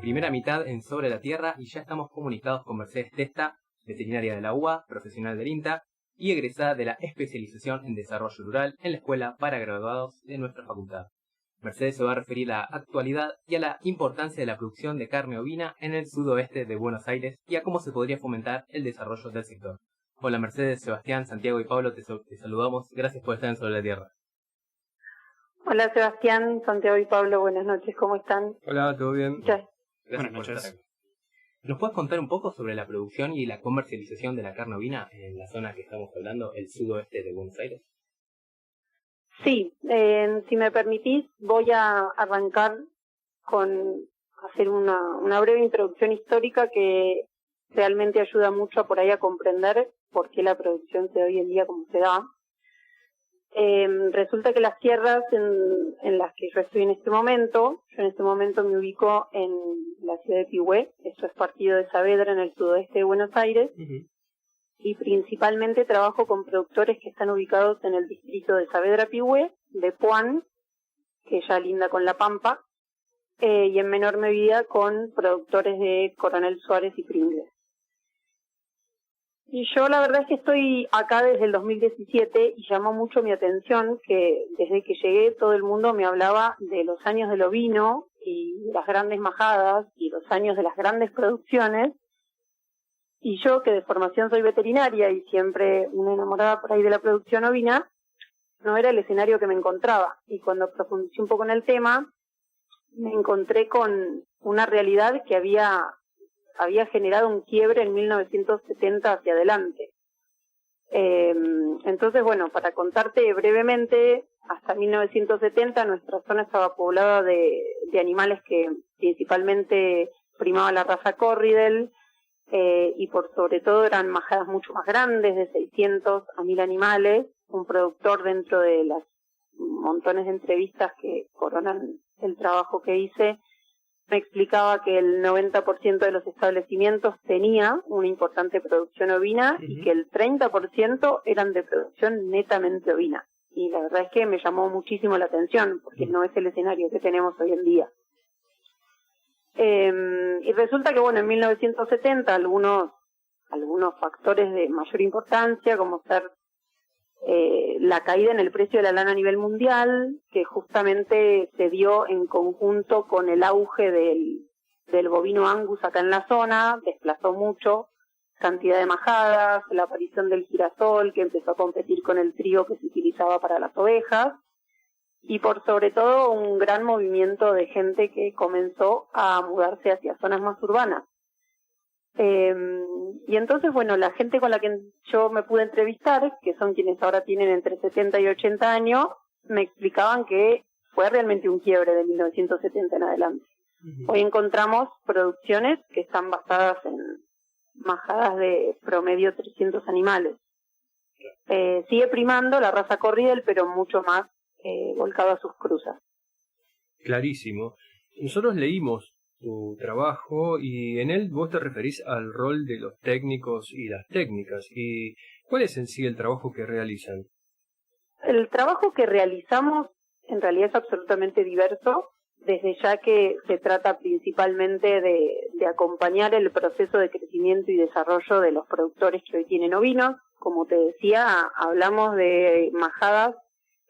primera mitad en Sobre la Tierra y ya estamos comunicados con Mercedes Testa, veterinaria de la UBA, profesional del INTA y egresada de la especialización en desarrollo rural en la Escuela para Graduados de nuestra facultad. Mercedes se va a referir a la actualidad y a la importancia de la producción de carne ovina en el sudoeste de Buenos Aires y a cómo se podría fomentar el desarrollo del sector. Hola Mercedes, Sebastián, Santiago y Pablo, te saludamos. Gracias por estar en Sobre la Tierra. Hola Sebastián, Santiago y Pablo, buenas noches, ¿cómo están? Hola, ¿todo bien? Ya. Gracias por estar aquí. ¿Nos puedes contar un poco sobre la producción y la comercialización de la carne ovina en la zona que estamos hablando, el sudoeste de Buenos Aires? Sí, si me permitís, voy a arrancar con hacer una breve introducción histórica que realmente ayuda mucho a por ahí a comprender por qué la producción se da hoy en día como se da. Resulta que las tierras en las que yo estoy en este momento, me ubico en la ciudad de Pihue, esto es partido de Saavedra en el sudoeste de Buenos Aires, y principalmente trabajo con productores que están ubicados en el distrito de Saavedra-Pihue, de Puan, que ya linda con La Pampa, y en menor medida con productores de Coronel Suárez y Pringles. Y yo la verdad es que estoy acá desde el 2017 y llamó mucho mi atención que desde que llegué todo el mundo me hablaba de los años del ovino y las grandes majadas y los años de las grandes producciones. Y yo, que de formación soy veterinaria y siempre una enamorada por ahí de la producción ovina, no era el escenario que me encontraba. Y cuando profundicé un poco en el tema, me encontré con una realidad que había generado un quiebre en 1970 hacia adelante. Entonces, bueno, para contarte brevemente, hasta 1970 nuestra zona estaba poblada de animales que principalmente primaba la raza Corridel, y por sobre todo eran majadas mucho más grandes, de 600 a 1000 animales. Un productor, dentro de las montones de entrevistas que coronan el trabajo que hice, me explicaba que el 90% de los establecimientos tenía una importante producción ovina y que el 30% eran de producción netamente ovina. Y la verdad es que me llamó muchísimo la atención, porque no es el escenario que tenemos hoy en día. Y resulta que, bueno, en 1970 algunos factores de mayor importancia, como ser la caída en el precio de la lana a nivel mundial, que justamente se dio en conjunto con el auge del bovino Angus acá en la zona, desplazó mucho cantidad de majadas, la aparición del girasol que empezó a competir con el trigo que se utilizaba para las ovejas, y por sobre todo un gran movimiento de gente que comenzó a mudarse hacia zonas más urbanas. Y entonces, bueno, la gente con la que yo me pude entrevistar, que son quienes ahora tienen entre 70 y 80 años, me explicaban que fue realmente un quiebre de 1970 en adelante. Hoy encontramos producciones que están basadas en majadas de promedio 300 animales. Sigue primando la raza Corridel, pero mucho más volcado a sus cruzas. Clarísimo. Nosotros leímos tu trabajo y en él vos te referís al rol de los técnicos y las técnicas. ¿Y cuál es en sí el trabajo que realizan? El trabajo que realizamos en realidad es absolutamente diverso, desde ya que se trata principalmente de acompañar el proceso de crecimiento y desarrollo de los productores que hoy tienen ovinos. Como te decía, hablamos de majadas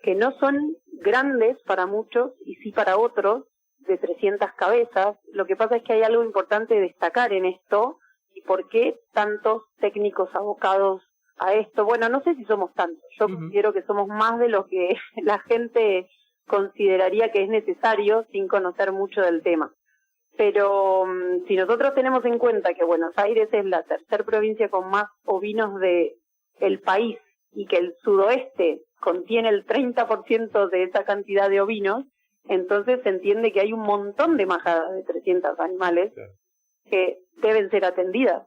que no son grandes para muchos y sí para otros, de 300 cabezas. Lo que pasa es que hay algo importante de destacar en esto, y por qué tantos técnicos abocados a esto. Bueno, no sé si somos tantos, yo considero que somos más de lo que la gente consideraría que es necesario sin conocer mucho del tema. Pero si nosotros tenemos en cuenta que Buenos Aires es la tercera provincia con más ovinos del país y que el sudoeste contiene el 30% de esa cantidad de ovinos, entonces se entiende que hay un montón de majadas de 300 animales que deben ser atendidas.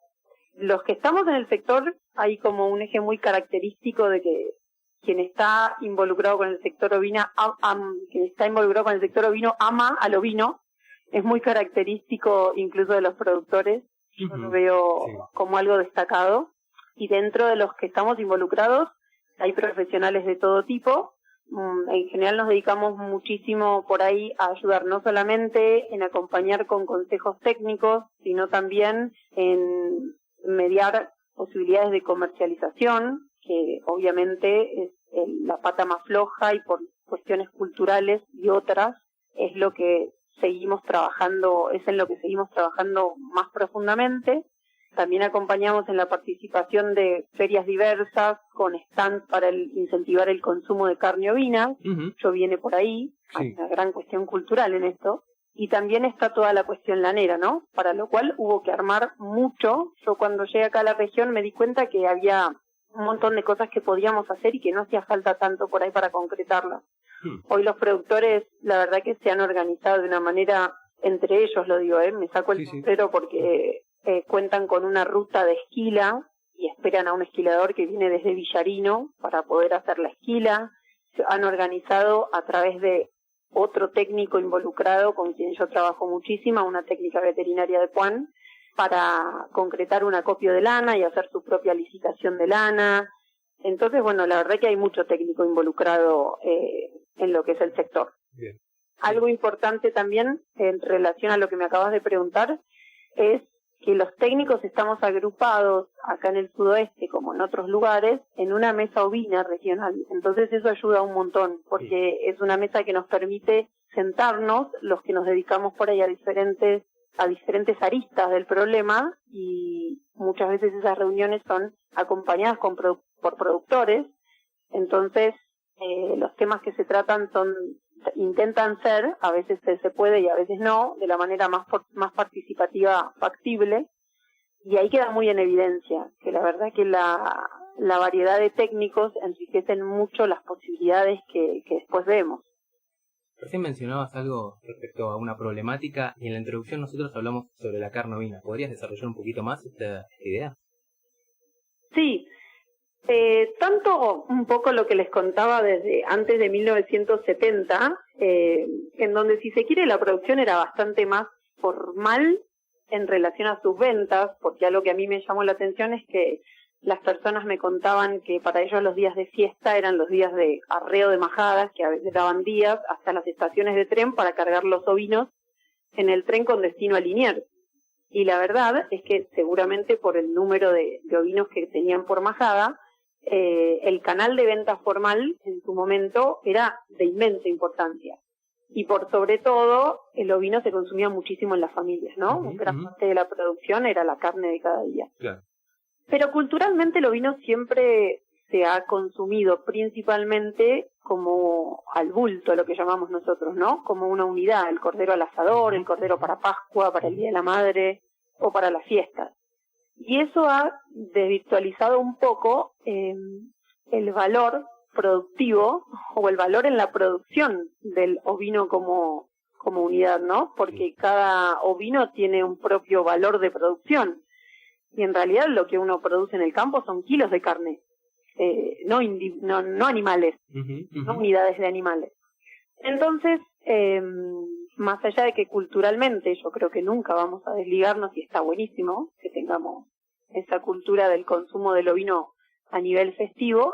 Los que estamos en el sector, hay como un eje muy característico de que quien está involucrado con el sector ovino, ama al ovino. Es muy característico incluso de los productores. Yo lo veo como algo destacado. Y dentro de los que estamos involucrados hay profesionales de todo tipo, En general nos dedicamos muchísimo por ahí a ayudar no solamente en acompañar con consejos técnicos, sino también en mediar posibilidades de comercialización, que obviamente es la pata más floja y por cuestiones culturales y otras es lo que seguimos trabajando, es en lo que seguimos trabajando más profundamente. También acompañamos en la participación de ferias diversas con stands para incentivar el consumo de carne ovina. Yo viene por ahí, sí. Hay una gran cuestión cultural en esto. Y también está toda la cuestión lanera, ¿no? Para lo cual hubo que armar mucho. Yo cuando llegué acá a la región me di cuenta que había un montón de cosas que podíamos hacer y que no hacía falta tanto por ahí para concretarlas. Hoy los productores, la verdad que se han organizado de una manera, entre ellos lo digo, me saco el sombrero porque cuentan con una ruta de esquila y esperan a un esquilador que viene desde Villarino para poder hacer la esquila. Se han organizado a través de otro técnico involucrado con quien yo trabajo muchísimo, una técnica veterinaria de Puan, para concretar un acopio de lana y hacer su propia licitación de lana. Entonces, bueno, la verdad que hay mucho técnico involucrado en lo que es el sector. Bien. Algo importante también en relación a lo que me acabas de preguntar es que los técnicos estamos agrupados acá en el sudoeste, como en otros lugares, en una mesa ovina regional. Entonces eso ayuda un montón, porque es una mesa que nos permite sentarnos, los que nos dedicamos por ahí a diferentes aristas del problema, y muchas veces esas reuniones son acompañadas por productores. Entonces los temas que se tratan intentan ser, a veces se puede y a veces no, de la manera más participativa factible, y ahí queda muy en evidencia que la verdad que la variedad de técnicos enriquecen mucho las posibilidades que después vemos. Recién mencionabas algo respecto a una problemática y en la introducción nosotros hablamos sobre la carne ovina. ¿Podrías desarrollar un poquito más esta idea? Sí. Tanto un poco lo que les contaba desde antes de 1970, en donde si se quiere la producción era bastante más formal en relación a sus ventas, porque algo que a mí me llamó la atención es que las personas me contaban que para ellos los días de fiesta eran los días de arreo de majadas, que a veces daban días hasta las estaciones de tren para cargar los ovinos en el tren con destino a Liniers. Y la verdad es que seguramente por el número de ovinos que tenían por majada, el canal de venta formal en su momento era de inmensa importancia. Y por sobre todo, el ovino se consumía muchísimo en las familias, ¿no? Gran parte de la producción era la carne de cada día. Claro. Pero culturalmente el ovino siempre se ha consumido principalmente como al bulto, lo que llamamos nosotros, ¿no? Como una unidad, el cordero al asador, el cordero para Pascua, para el Día de la Madre o para las fiestas. Y eso ha desvirtualizado un poco el valor productivo o el valor en la producción del ovino como unidad, ¿no? Porque cada ovino tiene un propio valor de producción. Y en realidad lo que uno produce en el campo son kilos de carne, no animales, no unidades de animales. Entonces, más allá de que culturalmente yo creo que nunca vamos a desligarnos, y está buenísimo que tengamos esa cultura del consumo del ovino a nivel festivo,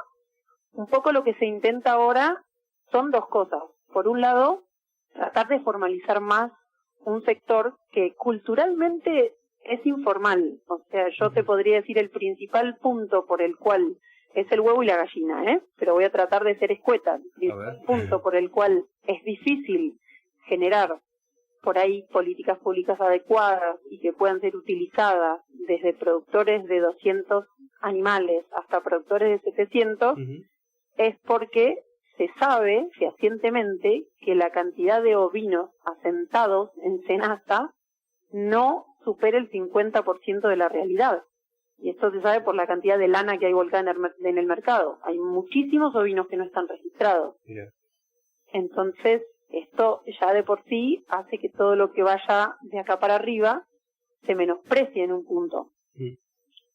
un poco lo que se intenta ahora son dos cosas. Por un lado, tratar de formalizar más un sector que culturalmente es informal. O sea, yo te podría decir el principal punto por el cual es el huevo y la gallina, pero voy a tratar de ser escueta. El principal punto por el cual es difícil generar por ahí políticas públicas adecuadas y que puedan ser utilizadas desde productores de 200 animales hasta productores de 700, es porque se sabe fehacientemente que la cantidad de ovinos asentados en cenaza no supera el 50% de la realidad. Y esto se sabe por la cantidad de lana que hay volcada en el mercado. Hay muchísimos ovinos que no están registrados. Yeah. Entonces, esto ya de por sí hace que todo lo que vaya de acá para arriba se menosprecie en un punto.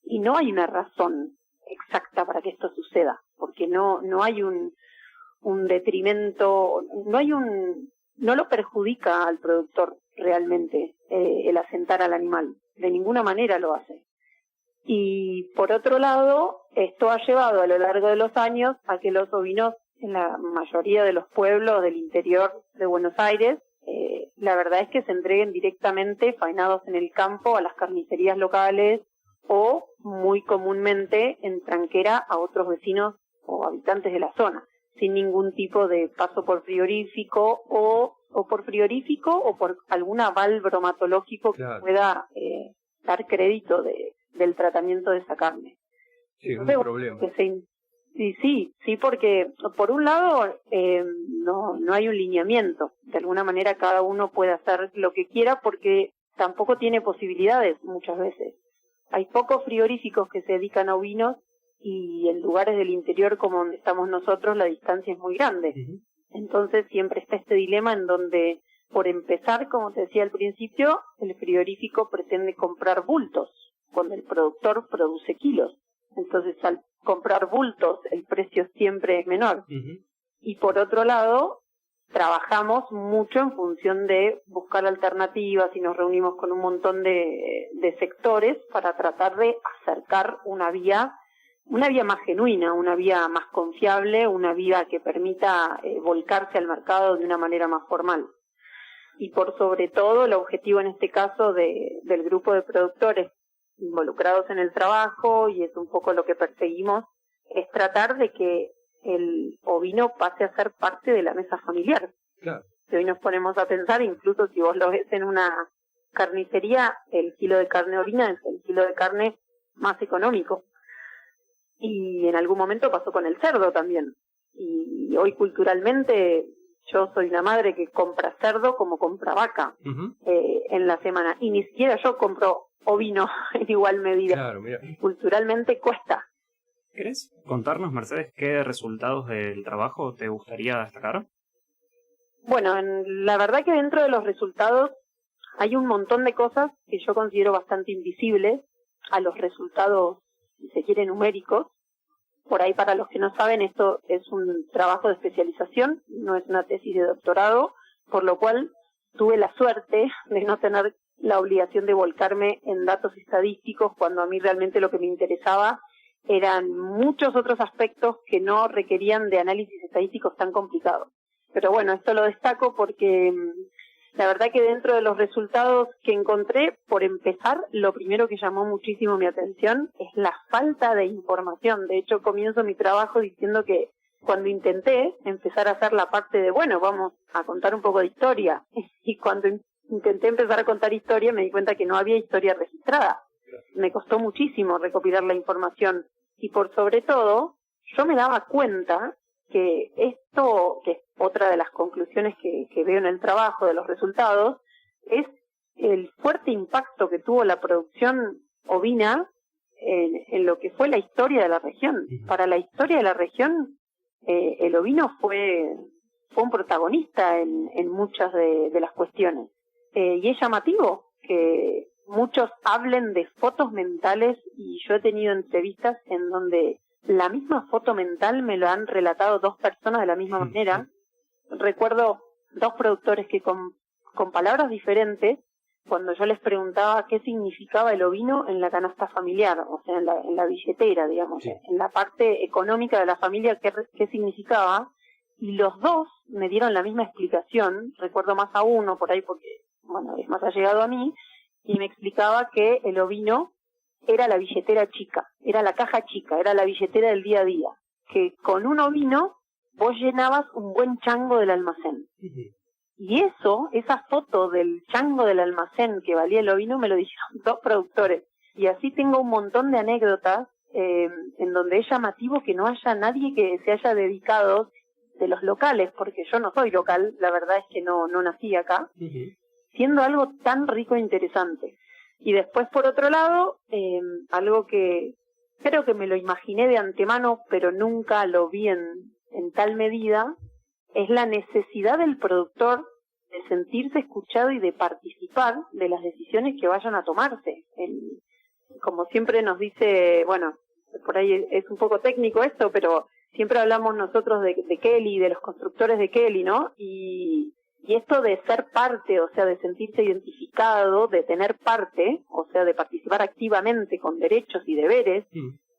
Y no hay una razón exacta para que esto suceda, porque no hay un detrimento, no lo perjudica al productor realmente el asentar al animal, de ninguna manera lo hace. Y por otro lado, esto ha llevado a lo largo de los años a que los ovinos en la mayoría de los pueblos del interior de Buenos Aires, la verdad es que se entreguen directamente faenados en el campo a las carnicerías locales o muy comúnmente en tranquera a otros vecinos o habitantes de la zona, sin ningún tipo de paso por frigorífico o por algún aval bromatológico que pueda dar crédito del tratamiento de esa carne. Sí, es un problema. Sí, porque por un lado no hay un lineamiento. De alguna manera cada uno puede hacer lo que quiera porque tampoco tiene posibilidades muchas veces. Hay pocos frigoríficos que se dedican a ovinos y en lugares del interior como donde estamos nosotros la distancia es muy grande. Uh-huh. Entonces siempre está este dilema en donde, por empezar, como te decía al principio, el frigorífico pretende comprar bultos cuando el productor produce kilos. Entonces al comprar bultos el precio siempre es menor. Uh-huh. Y por otro lado, trabajamos mucho en función de buscar alternativas y nos reunimos con un montón de sectores para tratar de acercar una vía más genuina, una vía más confiable, una vía que permita volcarse al mercado de una manera más formal. Y por sobre todo, el objetivo en este caso del grupo de productores involucrados en el trabajo, y es un poco lo que perseguimos, es tratar de que el ovino pase a ser parte de la mesa familiar. Claro. Si hoy nos ponemos a pensar, incluso si vos lo ves en una carnicería, el kilo de carne ovina es el kilo de carne más económico. Y en algún momento pasó con el cerdo también. Y hoy culturalmente yo soy una madre que compra cerdo como compra vaca. Uh-huh. En la semana. Y ni siquiera yo compro ovino en igual medida. Claro, mira. Culturalmente cuesta. ¿Querés contarnos, Mercedes, qué resultados del trabajo te gustaría destacar? Bueno, la verdad que dentro de los resultados hay un montón de cosas que yo considero bastante invisibles a los resultados, si se quiere, numéricos. Por ahí, para los que no saben, esto es un trabajo de especialización, no es una tesis de doctorado, por lo cual tuve la suerte de no tener la obligación de volcarme en datos estadísticos cuando a mí realmente lo que me interesaba eran muchos otros aspectos que no requerían de análisis estadísticos tan complicados. Pero bueno, esto lo destaco porque la verdad que dentro de los resultados que encontré, por empezar, lo primero que llamó muchísimo mi atención es la falta de información. De hecho, comienzo mi trabajo diciendo que cuando intenté empezar a hacer la parte de, bueno, vamos a contar un poco de historia, y cuando intenté empezar a contar historia me di cuenta que no había historia registrada. Me costó muchísimo recopilar la información y por sobre todo yo me daba cuenta que esto, que es otra de las conclusiones que veo en el trabajo de los resultados, es el fuerte impacto que tuvo la producción ovina en lo que fue la historia de la región. Para la historia de la región, el ovino fue un protagonista en muchas de las cuestiones. Y es llamativo que muchos hablen de fotos mentales, y yo he tenido entrevistas en donde la misma foto mental me lo han relatado dos personas de la misma manera. Recuerdo dos productores que con palabras diferentes, cuando yo les preguntaba qué significaba el ovino en la canasta familiar, o sea, en la billetera, digamos, sí, en la parte económica de la familia, qué significaba, y los dos me dieron la misma explicación. Recuerdo más a uno por ahí porque, bueno, es más allegado a mí, y me explicaba que el ovino era la billetera chica, era la caja chica, era la billetera del día a día, que con un ovino vos llenabas un buen chango del almacén. Uh-huh. Y esa foto del chango del almacén que valía el ovino me lo dijeron dos productores. Y así tengo un montón de anécdotas en donde es llamativo que no haya nadie que se haya dedicado de los locales, porque yo no soy local, la verdad es que no nací acá, uh-huh, siendo algo tan rico e interesante. Y después, por otro lado, algo que creo que me lo imaginé de antemano, pero nunca lo vi en tal medida, es la necesidad del productor de sentirse escuchado y de participar de las decisiones que vayan a tomarse. Como siempre nos dice, bueno, por ahí es un poco técnico esto, pero siempre hablamos nosotros de Kelly, de los constructores de Kelly, ¿no? Y esto de ser parte, o sea, de sentirse identificado, de tener parte, o sea, de participar activamente con derechos y deberes,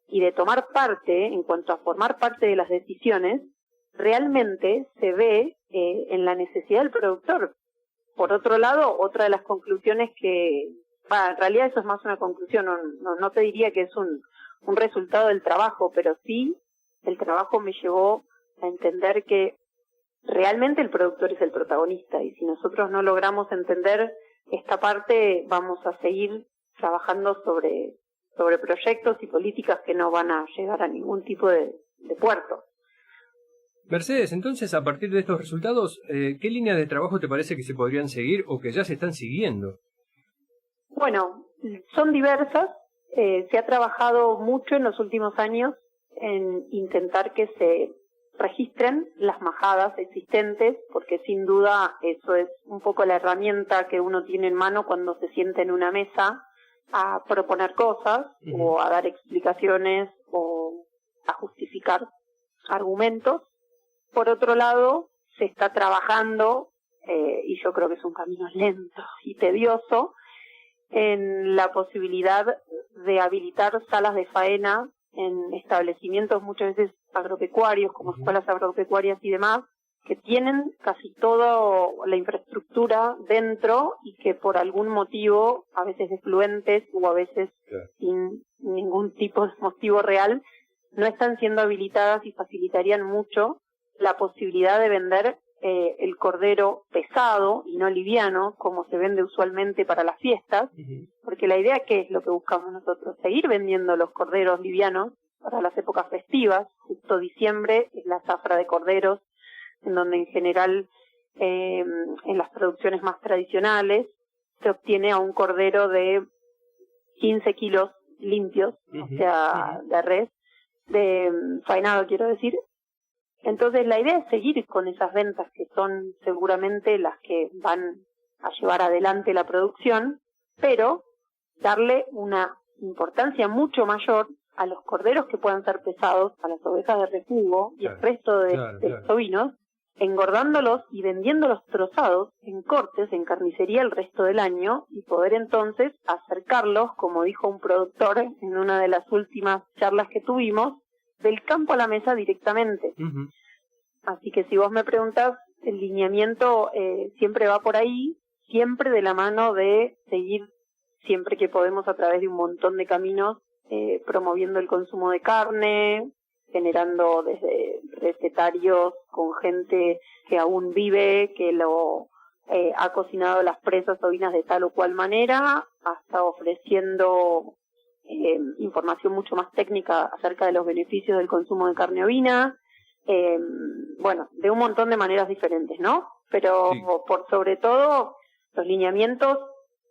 y de tomar parte en cuanto a formar parte de las decisiones, realmente se ve en la necesidad del productor. Por otro lado, otra de las conclusiones en realidad eso es más una conclusión, no te diría que es un resultado del trabajo, pero sí el trabajo me llevó a entender que realmente el productor es el protagonista, y si nosotros no logramos entender esta parte, vamos a seguir trabajando sobre proyectos y políticas que no van a llegar a ningún tipo de puerto. Mercedes, entonces, a partir de estos resultados, ¿qué líneas de trabajo te parece que se podrían seguir o que ya se están siguiendo? Bueno, son diversas. Se ha trabajado mucho en los últimos años en intentar que se registren las majadas existentes, porque sin duda eso es un poco la herramienta que uno tiene en mano cuando se sienta en una mesa a proponer cosas o a dar explicaciones o a justificar argumentos. Por otro lado, se está trabajando, y yo creo que es un camino lento y tedioso, en la posibilidad de habilitar salas de faena en establecimientos muchas veces agropecuarios, como escuelas agropecuarias y demás, que tienen casi toda la infraestructura dentro y que por algún motivo, a veces efluentes o a veces sin ningún tipo de motivo real, no están siendo habilitadas y facilitarían mucho la posibilidad de vender el cordero pesado y no liviano, como se vende usualmente para las fiestas, porque la idea, ¿qué es lo que buscamos nosotros? Seguir vendiendo los corderos livianos para las épocas festivas. Justo diciembre es la zafra de corderos, en donde en general en las producciones más tradicionales se obtiene a un cordero de 15 kilos limpios, o sea, de res, de faenado quiero decir. Entonces la idea es seguir con esas ventas que son seguramente las que van a llevar adelante la producción, pero darle una importancia mucho mayor a los corderos que puedan ser pesados, a las ovejas de refugo y el resto de los ovinos, engordándolos y vendiéndolos trozados en cortes, en carnicería el resto del año, y poder entonces acercarlos, como dijo un productor en una de las últimas charlas que tuvimos, del campo a la mesa directamente. Así que si vos me preguntás, el lineamiento siempre va por ahí, siempre de la mano de seguir, siempre que podemos, a través de un montón de caminos, promoviendo el consumo de carne, generando desde recetarios con gente que aún vive, que lo ha cocinado las presas ovinas de tal o cual manera, hasta ofreciendo información mucho más técnica acerca de los beneficios del consumo de carne ovina, bueno, de un montón de maneras diferentes, ¿no? Pero por sobre todo, los lineamientos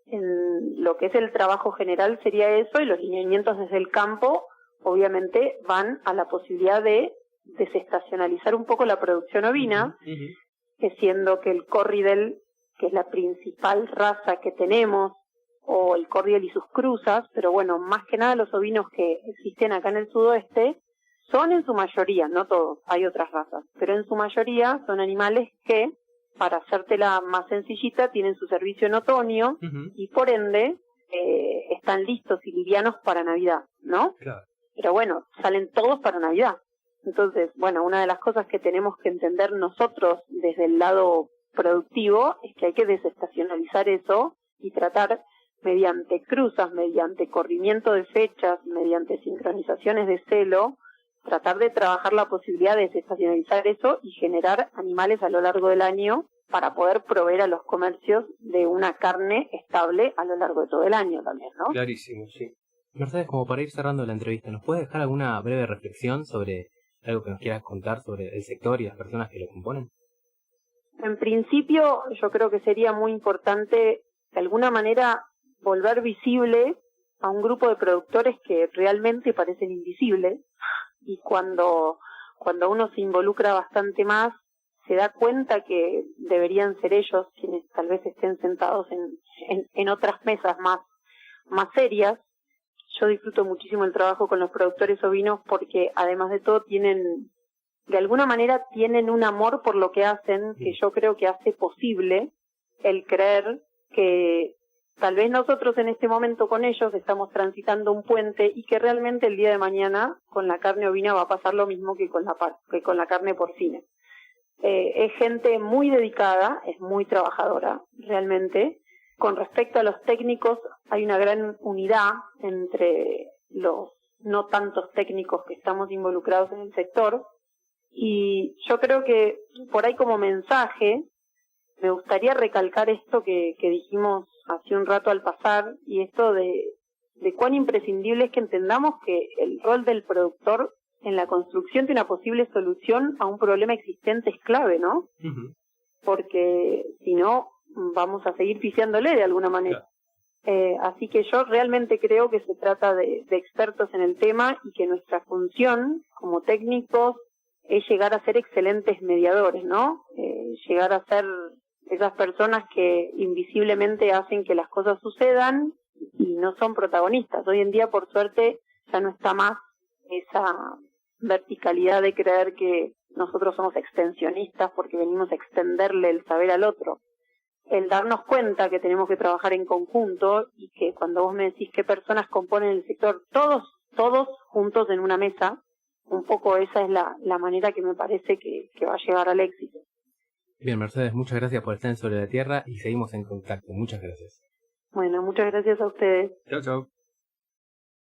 en lo que es el trabajo general sería eso, y los lineamientos desde el campo obviamente van a la posibilidad de desestacionalizar un poco la producción ovina, que siendo que el Corriedale, que es la principal raza que tenemos, o el Corriedale y sus cruzas, pero bueno, más que nada los ovinos que existen acá en el sudoeste, son en su mayoría, no todos, hay otras razas, pero en su mayoría son animales que, para hacértela más sencillita, tienen su servicio en otoño y por ende están listos y livianos para Navidad, ¿no? Claro. Pero bueno, salen todos para Navidad. Entonces, bueno, una de las cosas que tenemos que entender nosotros desde el lado productivo es que hay que desestacionalizar eso y tratar mediante cruzas, mediante corrimiento de fechas, mediante sincronizaciones de celo, tratar de trabajar la posibilidad de desestacionalizar eso y generar animales a lo largo del año para poder proveer a los comercios de una carne estable a lo largo de todo el año también, ¿no? Clarísimo, sí. Mercedes, como para ir cerrando la entrevista, ¿nos puedes dejar alguna breve reflexión sobre algo que nos quieras contar sobre el sector y las personas que lo componen? En principio, yo creo que sería muy importante, de alguna manera, volver visible a un grupo de productores que realmente parecen invisibles, y cuando uno se involucra bastante más, se da cuenta que deberían ser ellos quienes tal vez estén sentados en otras mesas más serias. Yo disfruto muchísimo el trabajo con los productores ovinos porque además de todo de alguna manera tienen un amor por lo que hacen, que yo creo que hace posible el creer que tal vez nosotros en este momento con ellos estamos transitando un puente y que realmente el día de mañana con la carne ovina va a pasar lo mismo que con la carne porcina. Es gente muy dedicada, es muy trabajadora, realmente. Con respecto a los técnicos, hay una gran unidad entre los no tantos técnicos que estamos involucrados en el sector. Y yo creo que por ahí como mensaje me gustaría recalcar esto que dijimos hace un rato al pasar, y esto de cuán imprescindible es que entendamos que el rol del productor en la construcción de una posible solución a un problema existente es clave, ¿no? Ujú. Porque si no, vamos a seguir pifiándole de alguna manera. Así que yo realmente creo que se trata de expertos en el tema y que nuestra función como técnicos es llegar a ser excelentes mediadores, ¿no? Llegar a ser esas personas que invisiblemente hacen que las cosas sucedan y no son protagonistas. Hoy en día, por suerte, ya no está más esa verticalidad de creer que nosotros somos extensionistas porque venimos a extenderle el saber al otro. El darnos cuenta que tenemos que trabajar en conjunto y que cuando vos me decís qué personas componen el sector, todos juntos en una mesa, un poco esa es la manera que me parece que va a llegar al éxito. Bien, Mercedes, muchas gracias por estar en Sobre la Tierra y seguimos en contacto. Muchas gracias. Bueno, muchas gracias a ustedes. Chao, chao.